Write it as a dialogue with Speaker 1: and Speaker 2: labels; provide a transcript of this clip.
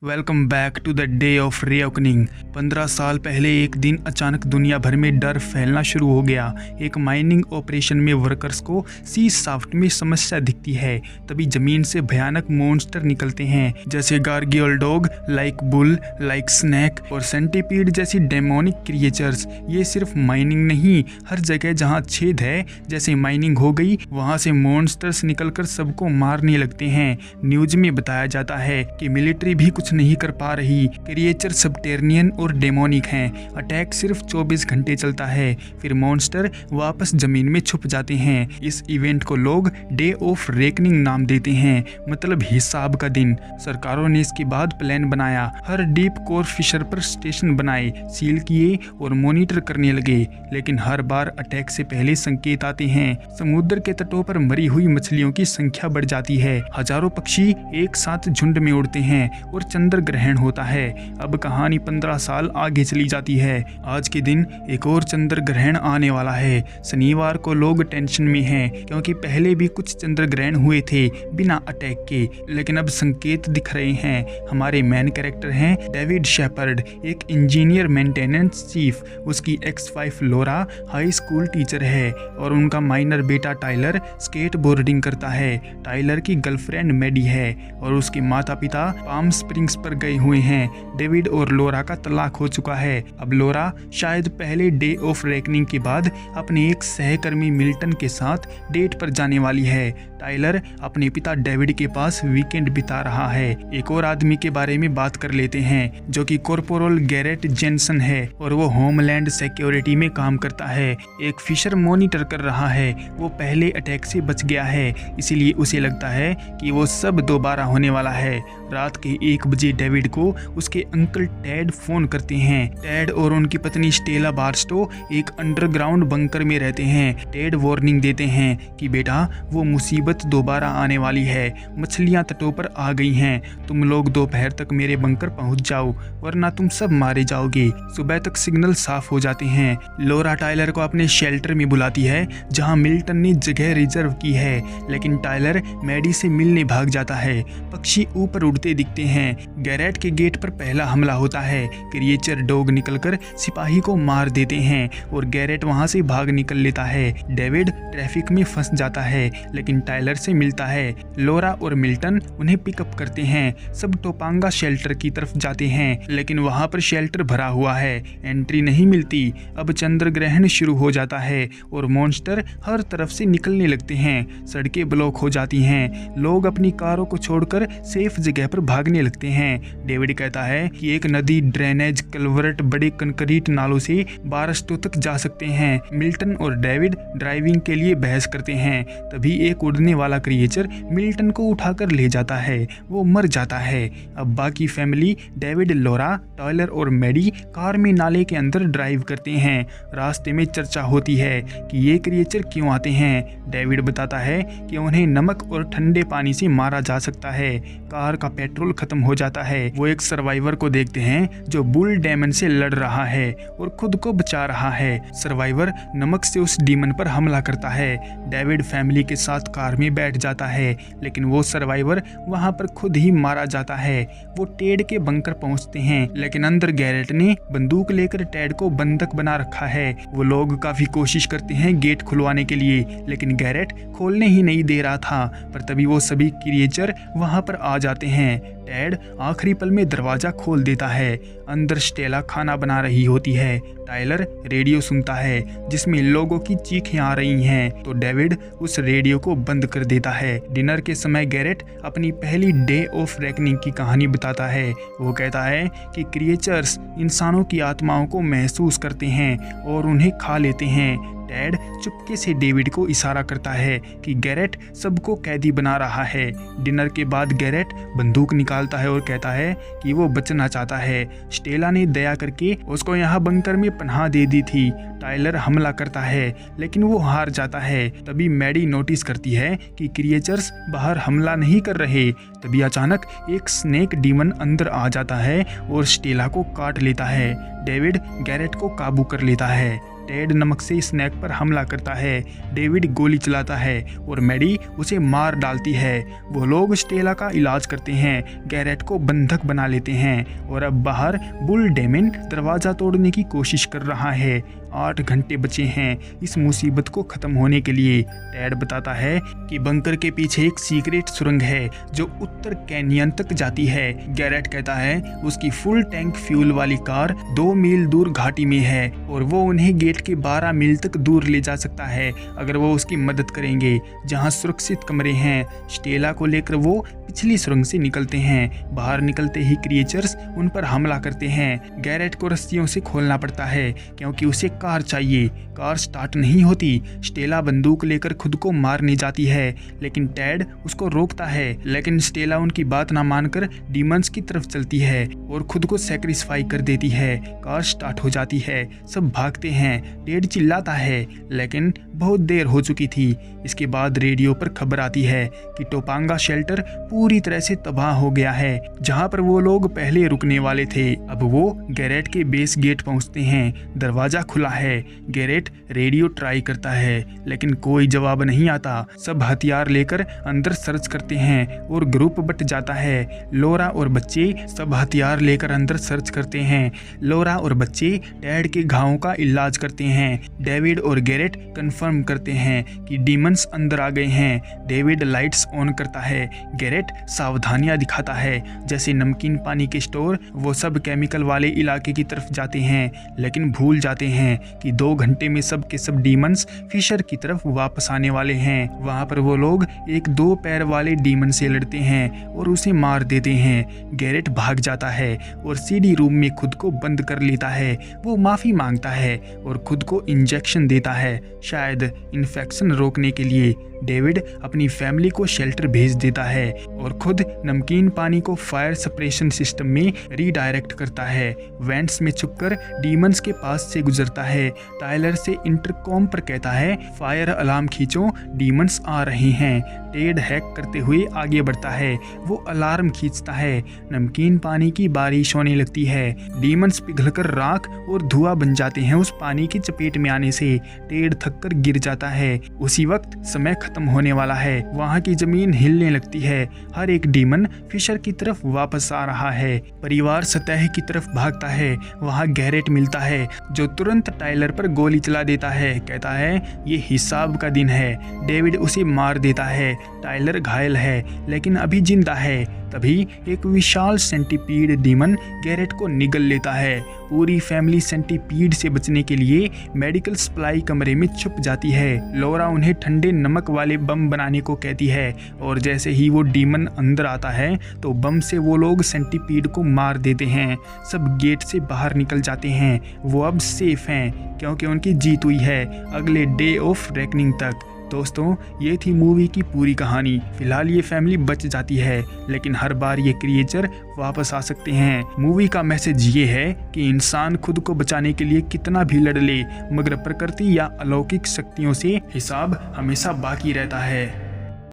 Speaker 1: Welcome back to the day of reopening. 15 साल पहले एक दिन अचानक दुनिया भर में डर फैलना शुरू हो गया। एक माइनिंग ऑपरेशन में वर्कर्स को सी शाफ्ट में समस्या दिखती है। तभी जमीन से भयानक मॉन्स्टर निकलते हैं, जैसे gargoyle dog, like bull, like snake और सेंटीपीड जैसी डेमोनिक क्रिएचर्स। ये सिर्फ माइनिंग नहीं, हर जगह जहाँ छेद है, जैसे माइनिंग हो गई, वहाँ से मॉन्स्टर्स निकलकर सबको मारने लगते हैं। न्यूज में बताया जाता है कि मिलिट्री भी कुछ नहीं कर पा रही। क्रिएचर सबटेरनियन और डेमोनिक हैं। अटैक सिर्फ 24 घंटे चलता है, फिर मॉन्स्टर वापस जमीन में छुप जाते हैं। इस इवेंट को लोग डे ऑफ रेकनिंग नाम देते हैं, मतलब हिसाब का दिन। सरकारों ने इसके बाद प्लान बनाया, हर डीप कोर फिशर पर स्टेशन बनाए, सील किए और मॉनिटर करने लगे। लेकिन हर बार अटैक से पहले संकेत आते हैं। समुद्र के तटों पर मरी हुई मछलियों की संख्या बढ़ जाती है, हजारों पक्षी एक साथ झुंड में उड़ते हैं और चंद्र ग्रहण होता है। अब कहानी 15 साल आगे चली जाती है। आज के दिन एक और चंद्र ग्रहण आने वाला है। शनिवार को लोग टेंशन में हैं, क्योंकि पहले भी कुछ चंद्र ग्रहण हुए थे बिना अटैक के, लेकिन अब संकेत दिख रहे हैं। हमारे मेन कैरेक्टर हैं डेविड शेपर्ड, एक इंजीनियर मेंटेनेंस चीफ। उसकी X5 लोरा हाई स्कूल टीचर है और उनका माइनर बेटा टाइलर स्केट बोर्डिंग करता है। टाइलर की गर्लफ्रेंड मैडी है और उसके माता पिता पाम स्प्रिंग्स पर गए हुए हैं। डेविड और लोरा का तलाक हो चुका है। अब लोरा शायद पहले डे ऑफ रेकनिंग के बाद अपने एक सहकर्मी मिल्टन के साथ डेट पर जाने वाली है। टाइलर अपने पिता डेविड के पास वीकेंड बिता रहा है। एक और आदमी के बारे में बात कर लेते हैं, जो कि कॉर्पोरल गैरेट जेनसन है और वो होमलैंड सिक्योरिटी में काम करता है। एक फिशर मॉनिटर कर रहा है। वो पहले अटैक से बच गया है, इसीलिए उसे लगता है कि वो सब दोबारा होने वाला है। रात के 1 बजे डेविड को उसके अंकल टैड फोन करते हैं। टैड और उनकी पत्नी स्टेला बार्स्टो एक अंडरग्राउंड बंकर में रहते हैं। टैड वार्निंग देते हैं कि बेटा, वो मुसीबत दोबारा आने वाली है। मछलियां तटों पर आ गई हैं। तुम लोग दोपहर तक मेरे बंकर पहुंच जाओ, वरना तुम सब मारे जाओगे। सुबह तक सिग्नल साफ हो जाते हैं। लोरा टाइलर को अपने शेल्टर में बुलाती है, जहां मिल्टन ने जगह रिजर्व की है, लेकिन टाइलर मैडी से मिलने भाग जाता है। पक्षी ऊपर उड़ते दिखते हैं। गैरेट के गेट पर पहला हमला होता है। क्रिएचर डॉग निकलकर सिपाही को मार देते हैं और गैरेट वहां से भाग निकल लेता है। डेविड ट्रैफिक में फंस जाता है, लेकिन टाइलर से मिलता है। लोरा और मिल्टन उन्हें पिकअप करते हैं। सब टोपांगा शेल्टर की तरफ जाते हैं, लेकिन वहां पर शेल्टर भरा हुआ है, एंट्री नहीं मिलती। अब चंद्र ग्रहण शुरू हो जाता है और मॉन्स्टर हर तरफ से निकलने लगते हैं। सड़कें ब्लॉक हो जाती हैं। लोग अपनी कारों को छोड़कर सेफ जगह पर भागने लगते हैं। डेविड कहता है कि एक नदी, ड्रेनेज, कल्वर्ट, बड़े कंक्रीट नालों से बारस्टो तक जा सकते हैं। मिल्टन और डेविड ड्राइविंग के लिए बहस करते हैं। तभी एक उड़ने वाला क्रिएचर मिल्टन को उठाकर ले जाता है। वो मर जाता है। अब बाकी फैमिली डेविड, लोरा, टाइलर और मैडी कार में नाले के अंदर ड्राइव करते हैं। रास्ते में चर्चा होती है कि ये क्रिएचर क्यों आते हैं। डेविड बताता है कि उन्हें नमक और ठंडे पानी से मारा जा सकता है। कार का पेट्रोल खत्म हो जाता है। वो एक सर्वाइवर को देखते हैं जो बुल डेमन से लड़ रहा है और खुद को बचा रहा है। सर्वाइवर नमक से उस डीमन पर हमला करता है। डेविड फैमिली के साथ कार में बैठ जाता है, लेकिन वो सर्वाइवर वहां पर खुद ही मारा जाता है। वो टेड के बंकर पहुंचते हैं, लेकिन अंदर गैरेट ने बंदूक लेकर टेड को बंधक बना रखा है। वो लोग काफी कोशिश करते हैं गेट खुलवाने के लिए, लेकिन गैरेट खोलने ही नहीं दे रहा था। पर तभी वो सभी क्रिएचर वहां पर आ जाते हैं। टेड आखिरी पल में दरवाजा खोल देता है। अंदर स्टेला खाना बना रही होती है। टाइलर रेडियो सुनता है, जिसमें लोगों की चीखें आ रही हैं, तो डेविड उस रेडियो को बंद कर देता है। डिनर के समय गैरेट अपनी पहली डे ऑफ रेकनिंग की कहानी बताता है। वो कहता है कि क्रिएचर्स इंसानों की आत्माओं को महसूस करते हैं और उन्हें खा लेते हैं। टैड चुपके से डेविड को इशारा करता है कि गैरेट सबको कैदी बना रहा है। डिनर के बाद गैरेट बंदूक निकालता है और कहता है कि वो बचना चाहता है। स्टेला ने दया करके उसको यहाँ बंकर में पनाह दे दी थी। टाइलर हमला करता है, लेकिन वो हार जाता है। तभी मैडी नोटिस करती है कि क्रिएचर्स बाहर हमला नहीं कर रहे। तभी अचानक एक स्नेक डीमन अंदर आ जाता है और स्टेला को काट लेता है। डेविड गैरेट को काबू कर लेता है। टेड नमक से स्नैक पर हमला करता है। डेविड गोली चलाता है और मैडी उसे मार डालती है। वो लोग स्टेला का इलाज करते हैं, गैरेट को बंधक बना लेते हैं और अब बाहर बुल डेमन दरवाज़ा तोड़ने की कोशिश कर रहा है। 8 घंटे बचे हैं इस मुसीबत को ख़त्म होने के लिए। टेड बताता है कि बंकर के पीछे एक सीक्रेट सुरंग है जो उत्तर कैनियन तक जाती है। गैरेट कहता है उसकी फुल टैंक फ्यूल वाली कार 2 मील दूर घाटी में है और वो उन्हें गेट के 12 मील तक दूर ले जा सकता है अगर वो उसकी मदद करेंगे, जहां सुरक्षित कमरे हैं। स्टेला को लेकर वो पिछली सुरंग से निकलते हैं। बाहर निकलते ही क्रिएचर्स उन पर हमला करते हैं। गैरेट को रस्सियों से खोलना पड़ता है क्योंकि उसे कार चाहिए। कार स्टार्ट नहीं होती। स्टेला बंदूक लेकर खुद को मारने जाती है लेकिन टेड उसको रोकता है, लेकिन स्टेला उनकी बात ना मानकर डीमंस की तरफ चलती है और खुद को सैक्रिफाई कर देती है। कार स्टार्ट हो जाती है, सब भागते हैं। टेड चिल्लाता है लेकिन बहुत देर हो चुकी थी। इसके बाद रेडियो पर खबर आती है कि टोपांगा शेल्टर पूरी तरह से तबाह हो गया है, जहां पर वो लोग पहले रुकने वाले थे। अब वो गैरेट के बेस गेट पहुंचते हैं। दरवाजा खुला है। गैरेट रेडियो ट्राई करता है लेकिन कोई जवाब नहीं आता। सब हथियार लेकर अंदर सर्च करते हैं और ग्रुप बट जाता है। लोरा और बच्चे सब हथियार लेकर अंदर सर्च करते हैं। लोरा और बच्चे टेड के घावों का इलाज करते हैं। डेविड और गैरेट कंफर्म करते हैं कि डीमंस अंदर आ गए हैं। डेविड लाइट्स ऑन करता है। गैरेट सावधानियां दिखाता है जैसे नमकीन पानी के स्टोर। वो सब केमिकल वाले इलाके की तरफ जाते हैं लेकिन भूल जाते हैं कि 2 घंटे में सब के सब डीमंस फिशर की तरफ वापस आने वाले हैं। वहां पर वो लोग एक 2 पैर वाले डीमन से लड़ते हैं और उसे मार देते हैं। गैरेट भाग जाता है और सीडी रूम में खुद को बंद कर लेता है। वो माफी मांगता है और खुद को इंजेक्शन देता है, शायद इन्फेक्शन रोकने के लिए। डेविड अपनी फैमिली को शेल्टर भेज देता है और खुद नमकीन पानी को फायर सप्रेशन सिस्टम में रीडायरेक्ट करता है। वेंट्स में छुपकर डीमंस के पास से गुजरता है। टाइलर से इंटरकॉम पर कहता है फायर अलार्म खींचो, डीमंस आ रहे हैं। टेड हैक करते हुए आगे बढ़ता है। वो अलार्म खींचता है। नमकीन पानी की बारिश होने लगती है। डीमंस पिघलकर राख और धुआं बन जाते हैं उस पानी की चपेट में आने से। टेड थककर गिर जाता है। उसी वक्त समय खत्म होने वाला है। वहां की जमीन हिलने लगती है। हर एक डीमन फिशर की तरफ वापस आ रहा है। परिवार सतह की तरफ भागता है। वहां गैरेट मिलता है जो तुरंत टाइलर पर गोली चला देता है। कहता है ये हिसाब का दिन है। डेविड उसे मार देता है। टाइलर घायल है लेकिन अभी जिंदा है। तभी एक विशाल सेंटीपीड डीमन गैरेट को निगल लेता है। पूरी फैमिली सेंटीपीड से बचने के लिए मेडिकल सप्लाई कमरे में छुप जाती है। लोरा उन्हें ठंडे नमक वाले बम बनाने को कहती है और जैसे ही वो डीमन अंदर आता है तो बम से वो लोग सेंटीपीड को मार देते हैं। सब गेट से बाहर निकल जाते हैं। वो अब सेफ हैं क्योंकि उनकी जीत हुई है अगले डे ऑफ रेकनिंग तक। दोस्तों, ये थी मूवी की पूरी कहानी। फिलहाल ये फैमिली बच जाती है लेकिन हर बार ये क्रिएचर वापस आ सकते हैं। मूवी का मैसेज ये है कि इंसान खुद को बचाने के लिए कितना भी लड़ ले मगर प्रकृति या अलौकिक शक्तियों से हिसाब हमेशा बाकी रहता है।